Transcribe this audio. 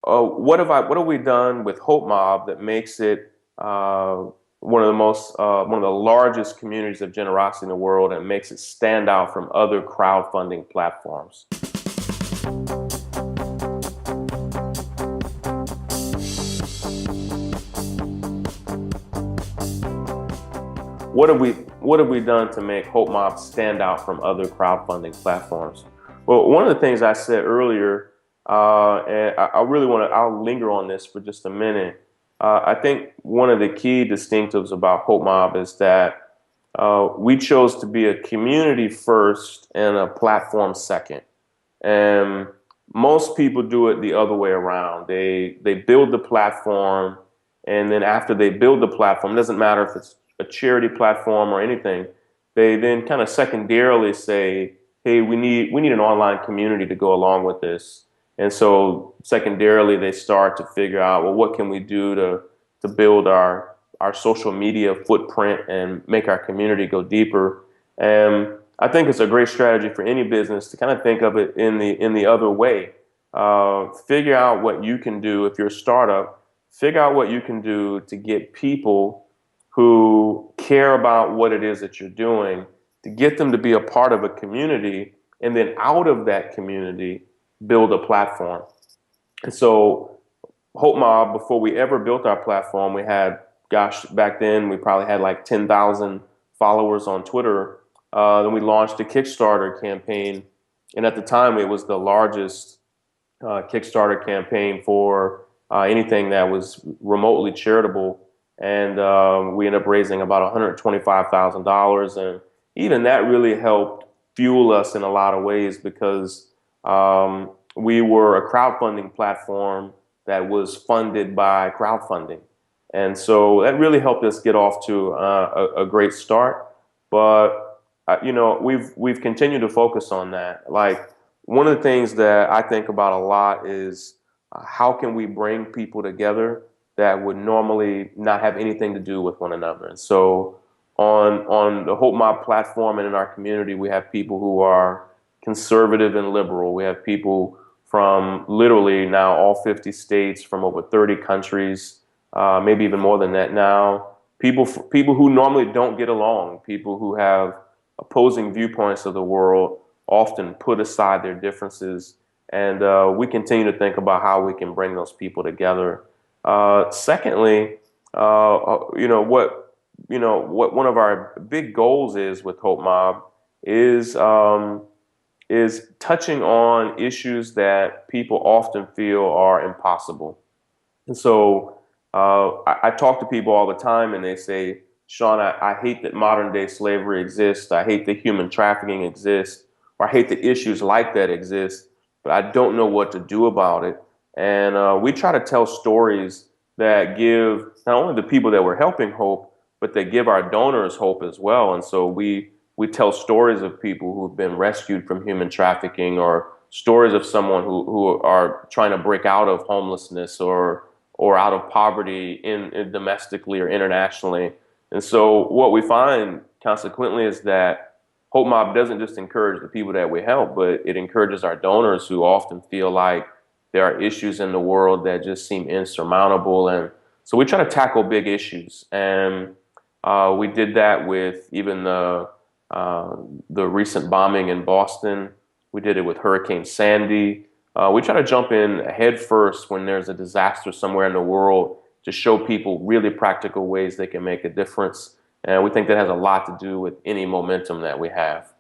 what have we done with Hope Mob that makes it one of the largest communities of generosity in the world and makes it stand out from other crowdfunding platforms? What have we done to make Hope Mob stand out from other crowdfunding platforms? Well, one of the things I said earlier, and I really want to, I'll linger on this for just a minute. I think one of the key distinctives about Hope Mob is that we chose to be a community first and a platform second. And most people do it the other way around. They build the platform, and then after they build the platform, it doesn't matter if it's a charity platform or anything, they then kind of secondarily say, "Hey, we need an online community to go along with this." And so secondarily, they start to figure out, well, what can we do to build our social media footprint and make our community go deeper? And I think it's a great strategy for any business to kind of think of it in the other way. Figure out what you can do if you're a startup. Figure out what you can do to get people who care about what it is that you're doing, to get them to be a part of a community, and then out of that community, build a platform. And so Hope Mob, before we ever built our platform, we had, gosh, back then we probably had like 10,000 followers on Twitter. Then we launched a Kickstarter campaign, and at the time it was the largest Kickstarter campaign for anything that was remotely charitable. And we ended up raising about $125,000, and even that really helped fuel us in a lot of ways because we were a crowdfunding platform that was funded by crowdfunding. And so that really helped us get off to a great start. But we've continued to focus on that. Like one of the things that I think about a lot is how can we bring people together that would normally not have anything to do with one another. And so on the Hope Mob platform and in our community, we have people who are conservative and liberal. We have people from literally now all 50 states, from over 30 countries, maybe even more than that now. People who normally don't get along, people who have opposing viewpoints of the world, often put aside their differences. And we continue to think about how we can bring those people together. Secondly, what one of our big goals is with Hope Mob is touching on issues that people often feel are impossible. And so I talk to people all the time, and they say, "Sean, I hate that modern day slavery exists. I hate that human trafficking exists, or I hate that issues like that exist, but I don't know what to do about it." And we try to tell stories that give not only the people that we're helping hope, but they give our donors hope as well. And so we tell stories of people who've been rescued from human trafficking, or stories of someone who are trying to break out of homelessness or out of poverty in domestically or internationally. And so what we find consequently is that Hope Mob doesn't just encourage the people that we help, but it encourages our donors who often feel like there are issues in the world that just seem insurmountable. And so we try to tackle big issues. And we did that with even the recent bombing in Boston. We did it with Hurricane Sandy. We try to jump in head first when there's a disaster somewhere in the world to show people really practical ways they can make a difference. And we think that has a lot to do with any momentum that we have.